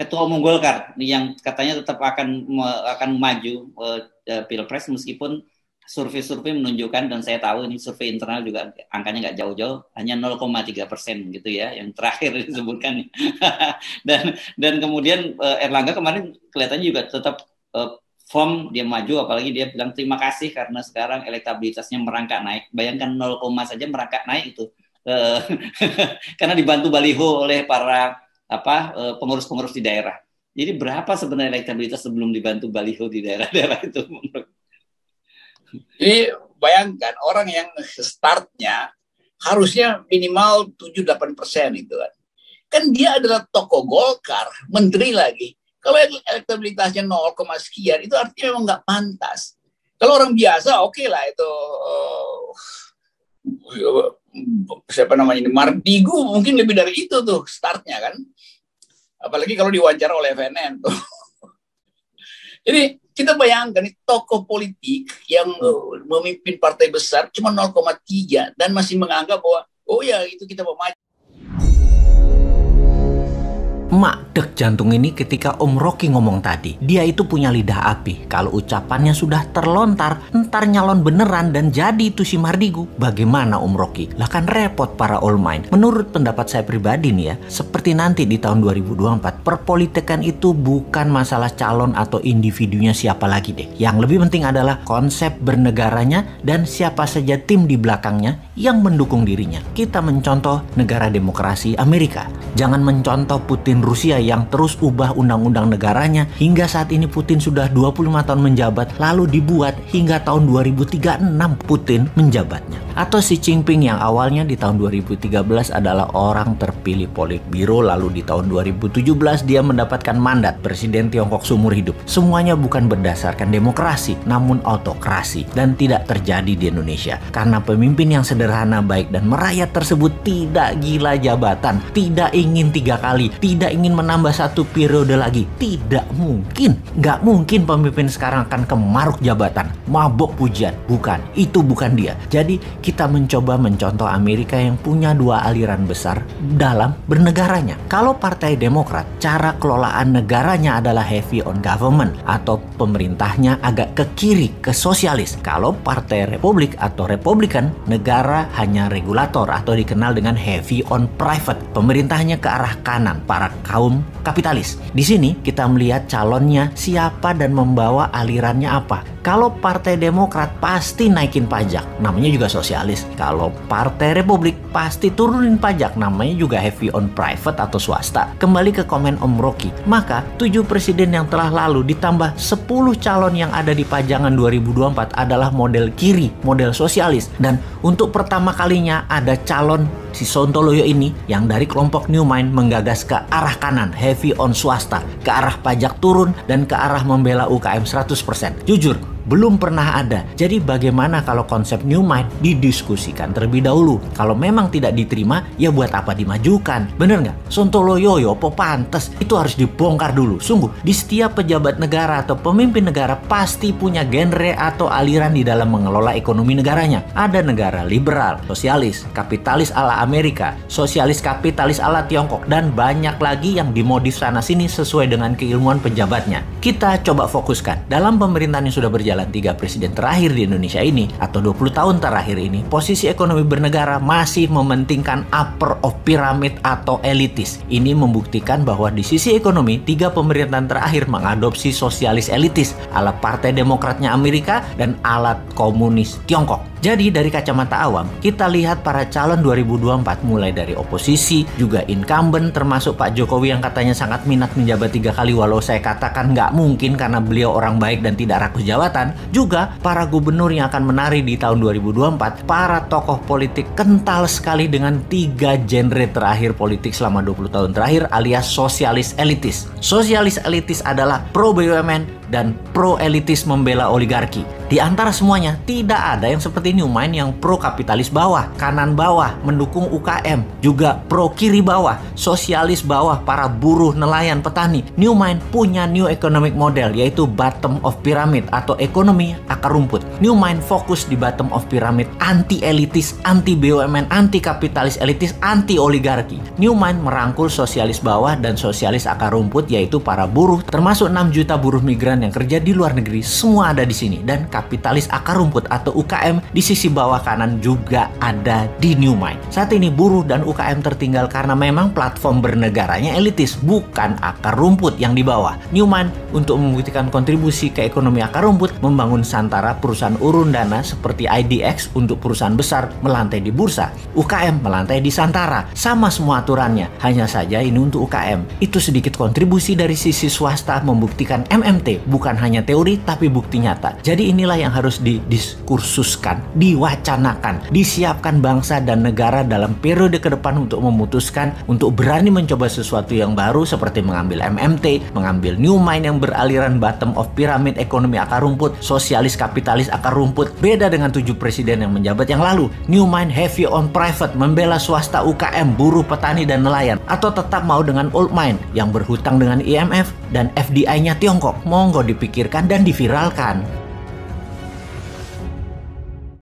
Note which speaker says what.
Speaker 1: Ketua Umum Golkar yang katanya tetap akan maju Pilpres meskipun survei-survei menunjukkan, dan saya tahu ini survei internal juga angkanya nggak jauh-jauh, hanya 0,3% gitu ya, yang terakhir disebutkan. dan kemudian Erlangga kemarin kelihatannya juga tetap firm dia maju, apalagi dia bilang terima kasih karena sekarang elektabilitasnya merangkak naik. Bayangkan 0, saja merangkak naik itu. Karena dibantu baliho oleh para pengurus-pengurus di daerah. Jadi berapa sebenarnya elektabilitas sebelum dibantu baliho di daerah-daerah itu?
Speaker 2: Jadi bayangkan orang yang startnya harusnya minimal 7-8% itu kan. Kan dia adalah tokoh Golkar, menteri lagi. Kalau elektabilitasnya 0, sekian, itu artinya memang nggak pantas. Kalau orang biasa, oke lah itu. Siapa namanya ini? Mardigu mungkin lebih dari itu tuh startnya kan. Apalagi kalau diwawancara oleh FNN tuh. Jadi kita bayangkan ini tokoh politik yang memimpin partai besar cuma 0,3 dan masih menganggap bahwa oh ya itu kita mau maju.
Speaker 3: Mak dek jantung ini ketika Om Rocky ngomong tadi. Dia itu punya lidah api. Kalau ucapannya sudah terlontar, ntar nyalon beneran dan jadi itu si Mardigu. Bagaimana Om Rocky? Lah kan repot para all mind. Menurut pendapat saya pribadi nih ya, seperti nanti di tahun 2024, perpolitikan itu bukan masalah calon atau individunya siapa lagi deh. Yang lebih penting adalah konsep bernegaranya dan siapa saja tim di belakangnya yang mendukung dirinya. Kita mencontoh negara demokrasi Amerika. Jangan mencontoh Putin Rusia yang terus ubah undang-undang negaranya hingga saat ini Putin sudah 25 tahun menjabat, lalu dibuat hingga tahun 2036 Putin menjabatnya. Atau Xi Jinping yang awalnya di tahun 2013 adalah orang terpilih Politbiro, lalu di tahun 2017 dia mendapatkan mandat presiden Tiongkok seumur hidup. Semuanya bukan berdasarkan demokrasi, namun autokrasi, dan tidak terjadi di Indonesia karena pemimpin yang sederhana, baik dan merayat tersebut tidak gila jabatan, tidak ingin 3 kali, tidak ingin menambah 1 periode lagi. Tidak mungkin. Nggak mungkin pemimpin sekarang akan kemaruk jabatan, mabok pujian. Bukan, itu bukan dia. Jadi kita mencoba mencontoh Amerika yang punya 2 aliran besar dalam bernegaranya. Kalau Partai Demokrat, cara kelolaan negaranya adalah heavy on government atau pemerintahnya agak ke kiri, ke sosialis. Kalau Partai Republik atau Republikan, negara hanya regulator atau dikenal dengan heavy on private. Pemerintahnya ke arah kanan, para kaum kapitalis. Di sini kita melihat calonnya siapa dan membawa alirannya apa. Kalau Partai Demokrat pasti naikin pajak, namanya juga sosialis. Kalau Partai Republik pasti turunin pajak, namanya juga heavy on private atau swasta. Kembali ke komen Om Rocky, maka 7 presiden yang telah lalu ditambah 10 calon yang ada di pajangan 2024 adalah model kiri, model sosialis. Dan untuk pertama kalinya ada calon si Sontoloyo ini yang dari kelompok New Mind menggagas ke arah kanan, heavy on swasta, ke arah pajak turun dan ke arah membela UKM 100%. Jujur, belum pernah ada. Jadi bagaimana kalau konsep New Mind didiskusikan terlebih dahulu? Kalau memang tidak diterima, ya buat apa dimajukan? Bener nggak? Sontoloyo po pantes. Itu harus dibongkar dulu. Sungguh, di setiap pejabat negara atau pemimpin negara pasti punya genre atau aliran di dalam mengelola ekonomi negaranya. Ada negara liberal, sosialis, kapitalis ala Amerika, sosialis kapitalis ala Tiongkok, dan banyak lagi yang dimodif sana-sini sesuai dengan keilmuan pejabatnya. Kita coba fokuskan. Dalam pemerintahan yang sudah berjalan 3 presiden terakhir di Indonesia ini atau 20 tahun terakhir ini, posisi ekonomi bernegara masih mementingkan upper of pyramid atau elitis. Ini membuktikan bahwa di sisi ekonomi 3 pemerintahan terakhir mengadopsi sosialis elitis ala Partai Demokratnya Amerika dan ala komunis Tiongkok. Jadi dari kacamata awam, kita lihat para calon 2024 mulai dari oposisi, juga incumbent termasuk Pak Jokowi yang katanya sangat minat menjabat 3 kali walau saya katakan nggak mungkin karena beliau orang baik dan tidak rakus jabatan. Juga para gubernur yang akan menari di tahun 2024, para tokoh politik kental sekali dengan 3 genre terakhir politik selama 20 tahun terakhir alias sosialis elitis. Sosialis elitis adalah pro BUMN, dan pro-elitis membela oligarki. Di antara semuanya, tidak ada yang seperti Newmind yang pro-kapitalis bawah, kanan bawah, mendukung UKM, juga pro-kiri bawah, sosialis bawah, para buruh, nelayan, petani. Newmind punya new economic model, yaitu bottom of pyramid atau ekonomi akar rumput. Newmind fokus di bottom of pyramid, anti-elitis, anti-BUMN, anti-kapitalis elitis, anti-oligarki. Newmind merangkul sosialis bawah dan sosialis akar rumput, yaitu para buruh, termasuk 6 juta buruh migran yang kerja di luar negeri, semua ada di sini. Dan kapitalis akar rumput atau UKM di sisi bawah kanan juga ada di Newmind. Saat ini buruh dan UKM tertinggal karena memang platform bernegaranya elitis, bukan akar rumput yang di bawah. Newmind untuk membuktikan kontribusi ke ekonomi akar rumput membangun Santara, perusahaan urun dana seperti IDX untuk perusahaan besar melantai di bursa, UKM melantai di Santara. Sama semua aturannya, hanya saja ini untuk UKM. Itu sedikit kontribusi dari sisi swasta membuktikan MMT bukan hanya teori tapi bukti nyata. Jadi inilah yang harus didiskursuskan, diwacanakan, disiapkan bangsa dan negara dalam periode ke depan untuk memutuskan, untuk berani mencoba sesuatu yang baru seperti mengambil MMT, mengambil Newmind yang beraliran bottom of pyramid, ekonomi akar rumput, sosialis kapitalis akar rumput. Beda dengan 7 presiden yang menjabat yang lalu. Newmind heavy on private, membela swasta, UKM, buruh, petani, dan nelayan. Atau tetap mau dengan old mind yang berhutang dengan IMF dan FDI-nya Tiongkok. Monggo dipikirkan dan diviralkan.